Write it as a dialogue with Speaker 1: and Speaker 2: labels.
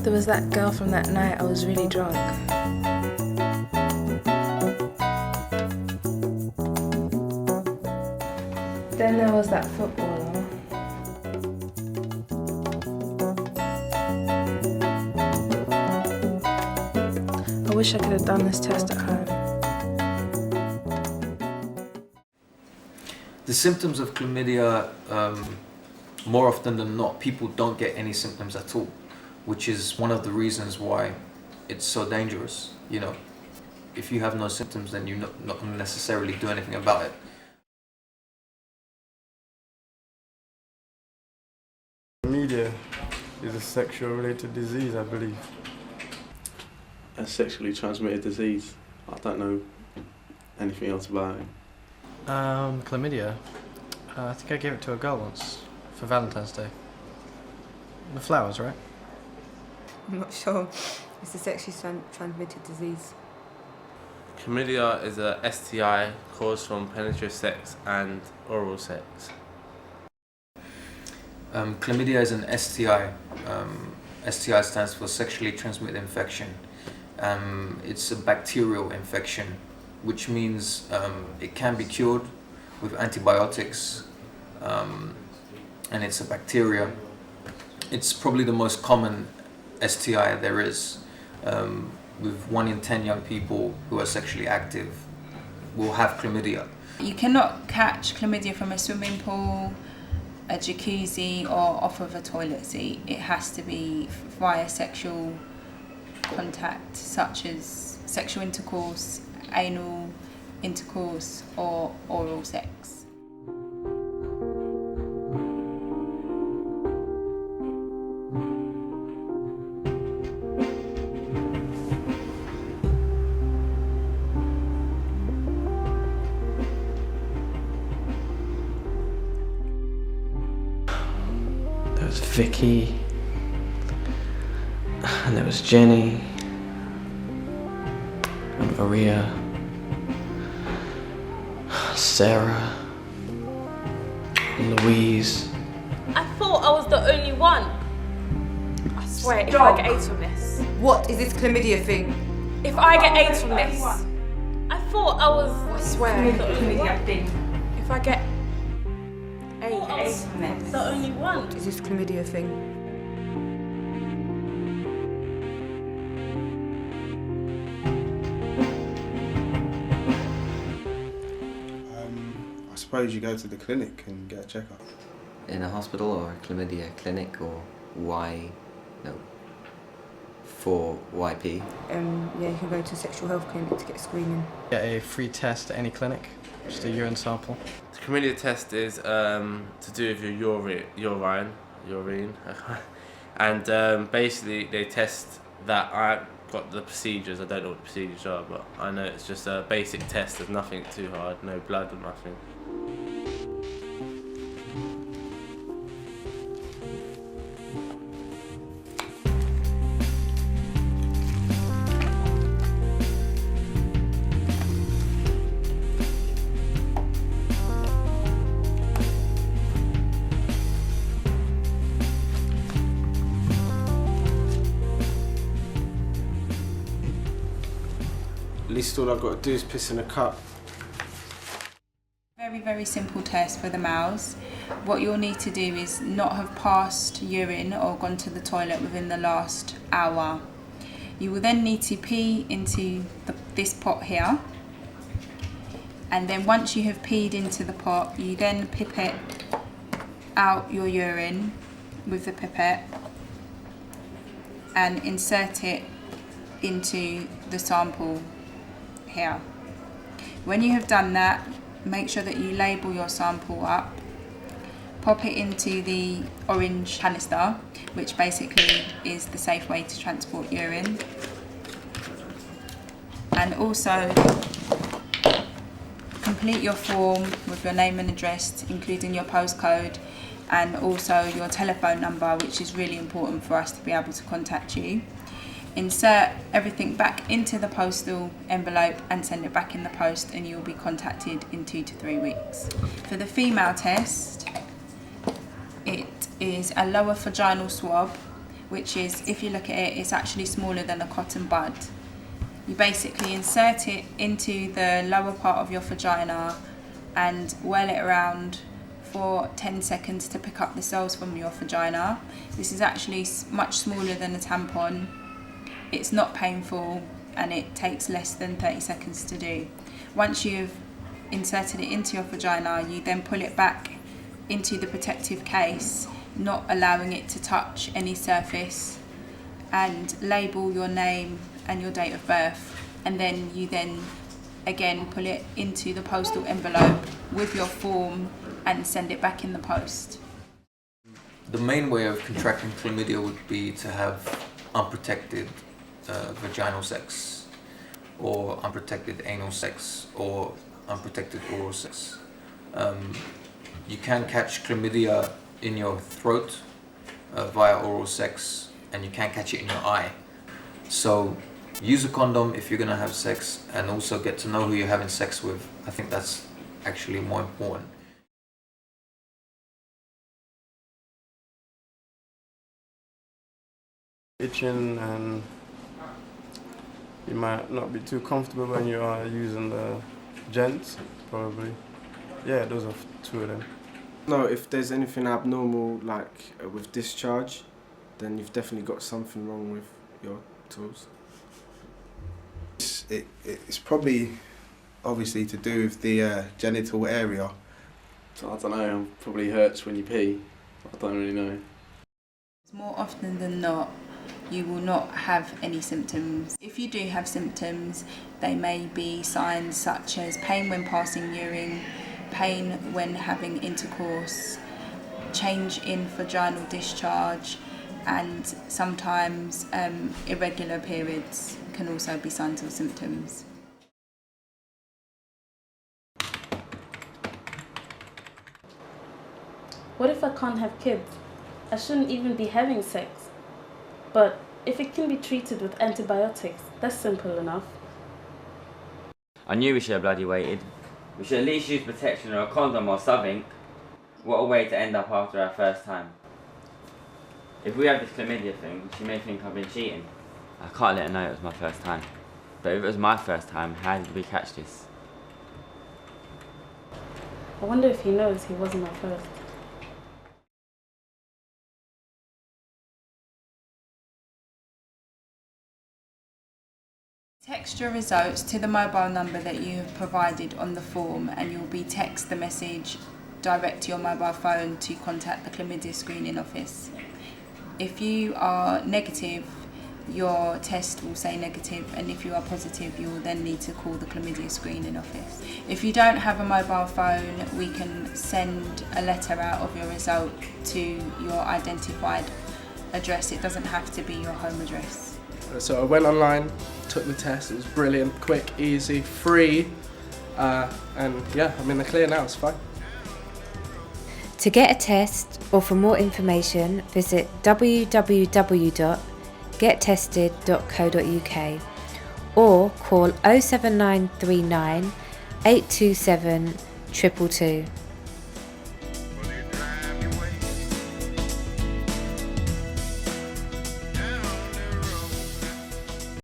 Speaker 1: There was that girl from that night, I was really drunk. Then there was that footballer. I wish I could have done this test at home.
Speaker 2: The symptoms of chlamydia, more often than not, people don't get any symptoms at all, which is one of the reasons why it's so dangerous. You know, if you have no symptoms, then you're not going to necessarily do anything about it.
Speaker 3: Chlamydia is a sexual-related disease, I believe.
Speaker 4: A sexually transmitted disease. I don't know anything else about it.
Speaker 5: Chlamydia. I think I gave it to a girl once for Valentine's Day. The flowers, right?
Speaker 6: I'm not sure. It's a sexually transmitted disease.
Speaker 7: Chlamydia is a STI caused from penetrative sex and oral sex.
Speaker 2: Chlamydia is an STI. STI stands for sexually transmitted infection. It's a bacterial infection, which means it can be cured with antibiotics, and it's a bacteria. It's probably the most common STI there is, with 1 in 10 young people who are sexually active will have chlamydia.
Speaker 8: You cannot catch chlamydia from a swimming pool, a jacuzzi, or off of a toilet seat. It has to be via sexual contact, such as sexual intercourse, anal intercourse, or oral sex.
Speaker 9: There was Vicky, and there was Jenny, and Maria, Sarah, and Louise.
Speaker 10: I thought I was the only one. I swear, if I get AIDS from this.
Speaker 6: What is this chlamydia thing?
Speaker 10: If I get AIDS from this. I thought I was.
Speaker 6: I swear. Chlamydia thing.
Speaker 10: If I get AIDS from this. The only one.
Speaker 6: What is this chlamydia thing?
Speaker 3: I suppose you go to the clinic and get a checkup.
Speaker 11: In a hospital or a chlamydia clinic, or for YP?
Speaker 6: Yeah, you can go to a sexual health clinic to get screening.
Speaker 5: Get a free test at any clinic, just a urine sample.
Speaker 7: The chlamydia test is to do with your urine, and basically they test that. I got the procedures. I don't know what the procedures are, but I know it's just a basic test. There's nothing too hard, no blood or nothing.
Speaker 3: At least all I've got to do is piss in a cup.
Speaker 8: Very, very simple test for the males. What you'll need to do is not have passed urine or gone to the toilet within the last hour. You will then need to pee into this pot here. And then once you have peed into the pot, you then pipette out your urine with the pipette and insert it into the sample here. When you have done that, make sure that you label your sample up, pop it into the orange canister, which basically is the safe way to transport urine, and and also complete your form with your name and address, including your postcode, and also your telephone number, which is really important for us to be able to contact you. Insert everything back into the postal envelope and send it back in the post, and you'll be contacted in 2 to 3 weeks. For the female test, it is a lower vaginal swab, which is, if you look at it, it's actually smaller than a cotton bud. You basically insert it into the lower part of your vagina and whirl it around for 10 seconds to pick up the cells from your vagina. This is actually much smaller than a tampon. It's not painful and it takes less than 30 seconds to do. Once you've inserted it into your vagina, you then pull it back into the protective case, not allowing it to touch any surface, and label your name and your date of birth, and then you again pull it into the postal envelope with your form and send it back in the post.
Speaker 2: The main way of contracting chlamydia would be to have unprotected vaginal sex, or unprotected anal sex, or unprotected oral sex. You can catch chlamydia in your throat via oral sex, and you can catch it in your eye. So use a condom if you're going to have sex, and also get to know who you're having sex with. I think that's actually more important.
Speaker 3: Itching, and you might not be too comfortable when you are using the gents, probably. Yeah, those are 2 of them.
Speaker 12: No, if there's anything abnormal, like with discharge, then you've definitely got something wrong with your tools.
Speaker 13: It's probably obviously to do with the genital area.
Speaker 4: So I don't know, it probably hurts when you pee. I don't really know.
Speaker 8: More often than not, you will not have any symptoms. If you do have symptoms, they may be signs such as pain when passing urine, pain when having intercourse, change in vaginal discharge, and sometimes irregular periods can also be signs or symptoms.
Speaker 10: What if I can't have kids? I shouldn't even be having sex. But if it can be treated with antibiotics, that's simple enough.
Speaker 14: I knew we should have bloody waited. We should at least use protection or a condom or something. What a way to end up after our first time. If we have this chlamydia thing, she may think I've been cheating. I can't let her know it was my first time. But if it was my first time, how did we catch this?
Speaker 10: I wonder if he knows he wasn't my first.
Speaker 8: Text your results to the mobile number that you have provided on the form, and you'll be text the message direct to your mobile phone to contact the chlamydia screening office. If you are negative, your test will say negative, and if you are positive, you will then need to call the chlamydia screening office. If you don't have a mobile phone, we can send a letter out of your result to your identified address. It doesn't have to be your home address.
Speaker 5: So I went online, took the test. It was brilliant, quick, easy, free, and yeah, I'm in the clear now. It's fine.
Speaker 15: To get a test or for more information, visit www.gettested.co.uk or call 07939 827 222.